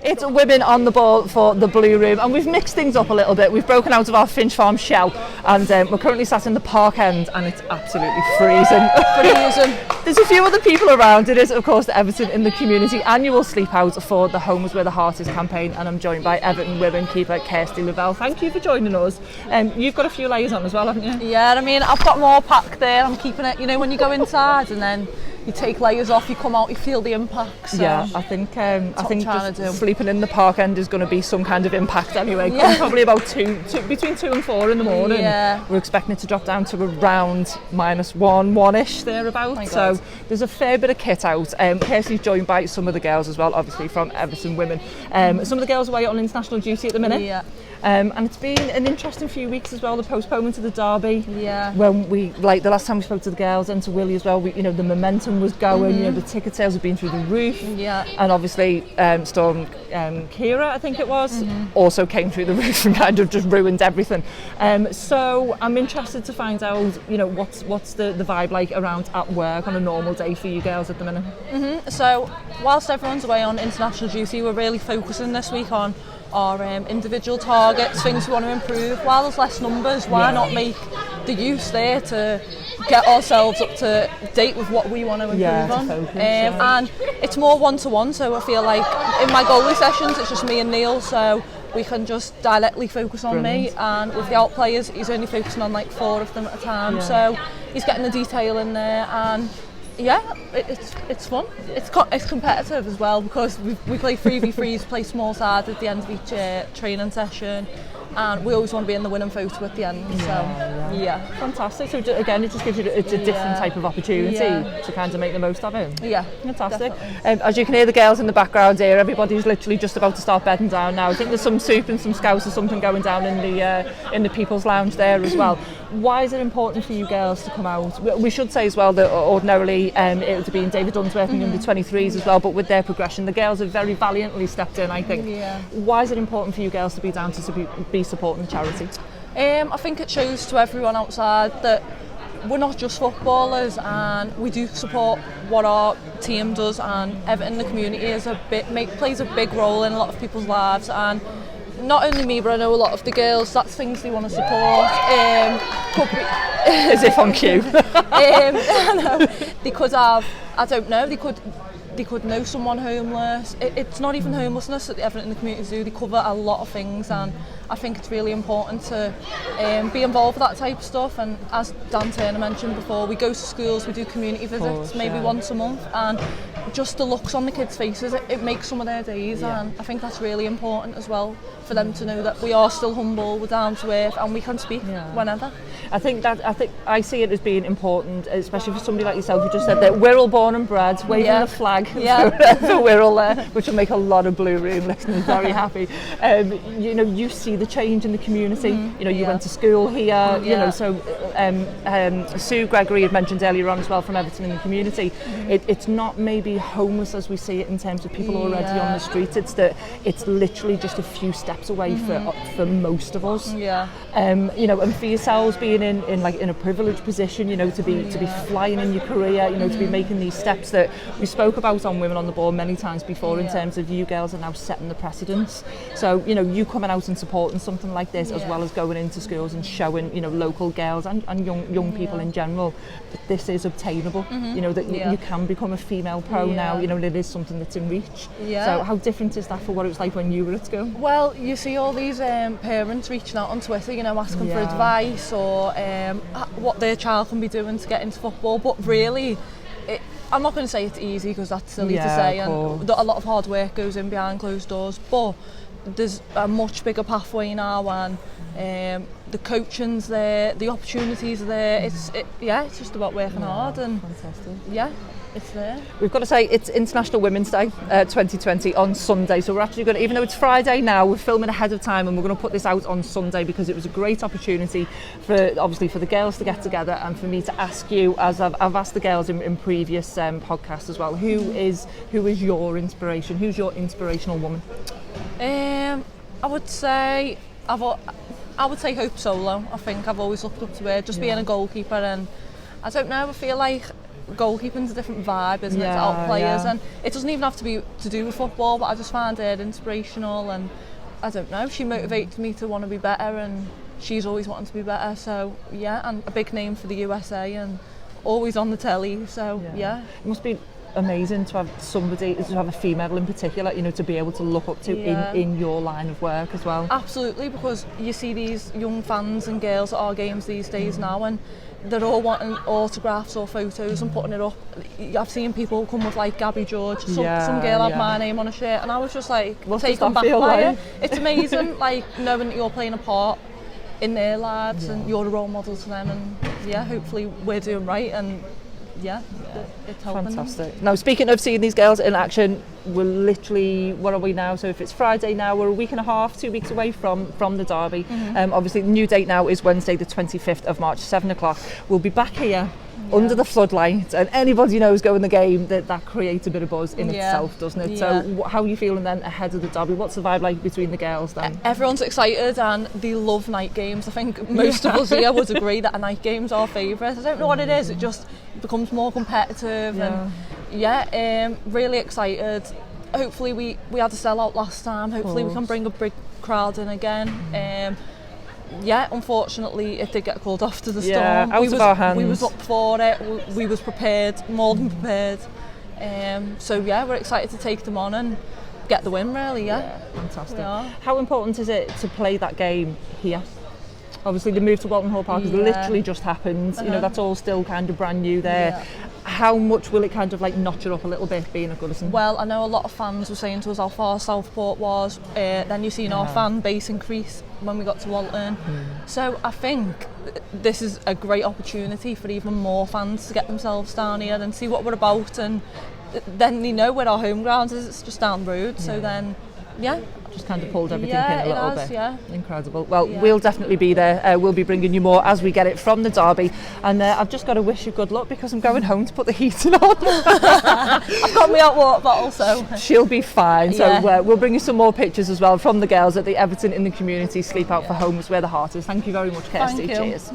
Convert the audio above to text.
It's women on the ball for the Blue Room, and we've mixed things up a little bit. We've broken out of our Finch Farm shell, and we're currently sat in the park end, and it's absolutely freezing. There's a few other people around. It is, of course, the Everton in the Community annual Sleepout for the Home is Where the Heart Is campaign, and I'm joined by Everton women keeper Kirstie Levell. Thank you for joining us. You've got a few layers on as well, haven't you? Yeah, I mean, I've got more packed there. I'm keeping it, you know, when you go inside and then you take layers off, you come out, you feel the impact. So yeah, I think just sleeping in the park end is going to be some kind of impact anyway. Yeah. Probably about between 2 and 4 in the morning. Yeah. We're expecting it to drop down to around -1-ish thereabouts. So there's a fair bit of kit out. Kirstie's joined by some of the girls as well, obviously from Everton women. Some of the girls away on international duty at the minute. Yeah. And it's been an interesting few weeks as well, the postponement of the derby. Yeah. When we, like the last time we spoke to the girls and to Willie as well, the momentum was going, the ticket sales have been through the roof. Yeah. And obviously Storm Kira, I think it was, also came through the roof and kind of just ruined everything. So I'm interested to find out, what's the vibe like around at work on a normal day for you girls at the minute? So whilst everyone's away on international duty, we're really focusing this week on our individual targets, things we want to improve. While there's less numbers, why not make the use there to get ourselves up to date with what we want to improve on? And it's more one-to-one, so I feel like in my goalie sessions it's just me and Neil, so we can just directly focus on me, and with the out players he's only focusing on like 4 of them at a time, so he's getting the detail in there. And yeah, it's fun. It's competitive as well, because we play 3v3s, play small sides at the end of each training session, and we always want to be in the winning photo at the end. Yeah. Fantastic. So again, it just gives you a different type of opportunity to kind of make the most of it. Yeah, fantastic. As you can hear the girls in the background here, everybody's literally just about to start bedding down now. I think there's some soup and some scouse or something going down in the people's lounge there as well. Why is it important for you girls to come out? We should say as well that ordinarily it would have been David Dunsworth and under 23s as well, but with their progression, the girls have very valiantly stepped in, I think. Yeah. Why is it important for you girls to be down to be supporting the charity? I think it shows to everyone outside that we're not just footballers, and we do support what our team does, and Everton in the Community is plays a big role in a lot of people's lives, and not only me, but I know a lot of the girls, that's things they want to support. Could be as if on cue. No, they could have, I don't know, they could know someone homeless. It's not even homelessness that the Everton in the Community do. They cover a lot of things, and I think it's really important to be involved with that type of stuff. And as Dan Turner mentioned before, we go to schools, we do community visits, maybe once a month, and just the looks on the kids' faces, it makes some of their days, and I think that's really important as well, for them to know that we are still humble, we're down to earth, and we can speak whenever. I think I see it as being important, especially for somebody like yourself who just said that we're all born and bred, waving the flag for Wirral there, which will make a lot of Blue Room listeners very happy. You see the change in the community. You went to school here. So Sue Gregory had mentioned earlier on as well from Everton in the Community. It's not maybe homeless as we see it in terms of people already on the streets. It's literally just a few steps away for most of us. And for yourselves being in a privileged position, to be flying in your career, to be making these steps that we spoke about on Women on the Ball many times before, in terms of you girls are now setting the precedence. So you coming out and supporting something like this, as well as going into schools and showing local girls and young people in general that this is obtainable. That you can become a female pro now. And it is something that's in reach. So how different is that for what it was like when you were at school? Well, you see all these parents reaching out on Twitter, asking for advice or what their child can be doing to get into football, but really I'm not going to say it's easy, because that's silly to say, and a lot of hard work goes in behind closed doors, but there's a much bigger pathway now, and the coaching's there, the opportunities are there. It's just about working hard, and fantastic. It's there. We've got to say it's International Women's Day 2020 on Sunday, so we're actually going to, even though it's Friday now, we're filming ahead of time, and we're going to put this out on Sunday because it was a great opportunity for the girls to get together, and for me to ask you, as I've asked the girls in previous podcasts as well, who is your inspiration? Who's your inspirational woman? I would say Hope Solo. I think I've always looked up to her, just being a goalkeeper, and I don't know, I feel like goalkeeping's a different vibe, isn't it, to out players, and it doesn't even have to be to do with football, but I just find her inspirational, and I don't know, she motivates me to want to be better, and she's always wanting to be better, so yeah, and a big name for the USA and always on the telly, so yeah. It must be amazing to have somebody, to have a female in particular, you know, to be able to look up to in your line of work as well. Absolutely, because you see these young fans and girls at our games these days now, and they're all wanting autographs or photos and putting it up. I've seen people come with like Gabby George, some girl had my name on a shirt, and I was just like taken back by it. It's amazing, like knowing that you're playing a part in their lives and you're a role model to them, and yeah, hopefully we're doing right, and it's helping. Fantastic. Now, speaking of seeing these girls in action, we're literally, what are we now? So if it's Friday now, we're a week and a half, 2 weeks away from the derby. Obviously, the new date now is Wednesday, the 25th of March, 7 o'clock. We'll be back here under the floodlights, and anybody knows going the game, that creates a bit of buzz in itself, doesn't it? So how are you feeling then ahead of the derby? What's the vibe like between the girls then? Everyone's excited and they love night games. I think most of us here would agree that a night game's our favourite. I don't know what it is, it just becomes more competitive, and really excited. Hopefully we had a sellout last time, hopefully we can bring a big crowd in again. Unfortunately it did get called off to the storm. Out of our hands. We was up for it, we was prepared, more than prepared. We're excited to take them on and get the win, really. Fantastic. How important is it to play that game here? Obviously the move to Walton Hall Park has literally just happened, you know, that's all still kind of brand new there. How much will it kind of like notch it up a little bit being at Goodison? Well, I know a lot of fans were saying to us how far Southport was, then you've seen our fan base increase when we got to Walton. So I think this is a great opportunity for even more fans to get themselves down here and see what we're about, and then they know where our home ground is, it's just down the road, so then just kind of pulled everything in a little bit. Yeah. Incredible. Well, we'll definitely be there. We'll be bringing you more as we get it from the derby. And I've just got to wish you good luck because I'm going home to put the heating on. I've got my hot water bottle, so she'll be fine. So we'll bring you some more pictures as well from the girls at the Everton in the Community Sleepout for Home is where the heart is. Thank you very much, Kirstie. Thank you. Cheers.